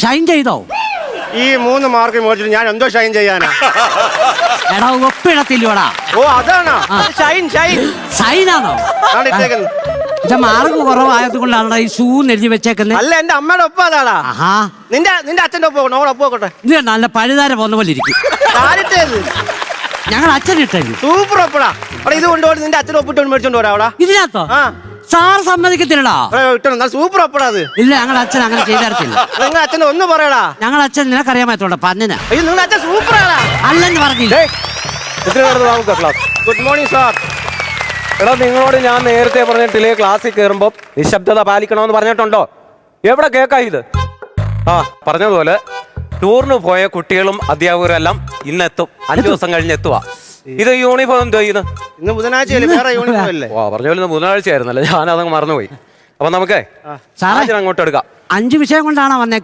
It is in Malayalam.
ഷൈൻ ചെയ്തോ? ഈ 3 മാർക്ക് മേടിച്ചിട്ട് ഞാൻ എന്തോ ഷൈൻ ചെയ്യാനാ? എടാ ഒപ്പിടത്തില്ലോടാ. ഓ അതാണോ ഷൈൻ? ഷൈനാണോ? എന്റെ മാർക്ക് കുറവായത് കൊണ്ടാണ് ഈ ഷൂ എഴുതി വെച്ചേക്കുന്നത്. അല്ല എന്റെ അമ്മയുടെ ഒപ്പം അതാടാ. നിന്റെ അച്ഛന്റെ ഒപ്പം ഒപ്പോട്ടെ. ഇത് നല്ല പഴുതാര പോന്ന പോലെ ഇരിക്കും. ഞങ്ങൾ അച്ഛനിട്ടു സൂപ്പർ ഒപ്പടാ. അവിടെ ഇത് കൊണ്ടുപോയി നിന്റെ അച്ഛൻ ഒപ്പിട്ട് മേടിച്ചോണ്ട് പോരാ അവിടെ. ഇതിനകത്തോ? സാർ സമ്മതിക്കത്തില്ലടാ. സൂപ്പർ ഒപ്പടാ അത്. ഇല്ല ഞങ്ങൾ അച്ഛൻ അങ്ങനെ ചെയ്തരത്തില്ല. നിങ്ങൾ അച്ഛനെ ഒന്ന് പറയടാ. ഞങ്ങൾ അച്ഛൻ നിനക്കറിയാൻ പറ്റോടാ പന്നിനാ. അയ്യോ നിങ്ങളുടെ അച്ഛൻ സൂപ്പറാടാ. അല്ലെന്ന് പറഞ്ഞില്ലേ? Good morning sir. എടാ നിങ്ങളോട് ഞാൻ നേരത്തെ പറഞ്ഞിട്ടില്ലേ ക്ലാസ്സിൽ കയറുമ്പോൾ നിശബ്ദത പാലിക്കണമെന്ന് പറഞ്ഞിട്ടുണ്ടോ? എവിടെ കേൾക്കാ ഇത്? പറഞ്ഞതുപോലെ ടൂറിന് പോയ കുട്ടികളും അധ്യാപകരും എല്ലാം ഇന്നെത്തും. 5 ദിവസം കഴിഞ്ഞ് എത്തുക. ഇത് യൂണിഫോം എന്തോ ചെയ്യുന്നത്? ഇന്ന് ബുധനാഴ്ചയല്ലേ, വേറെ യൂണിഫോം അല്ലേ? പറഞ്ഞ പോലെ ബുധനാഴ്ച ആയിരുന്നല്ലേ, ഞാനതങ്ങ് മറന്നുപോയി. അപ്പൊ നമുക്കേ അങ്ങോട്ട് എടുക്കാം. 5 വിഷയം കൊണ്ടാണോ വന്നേക്കുന്നത്?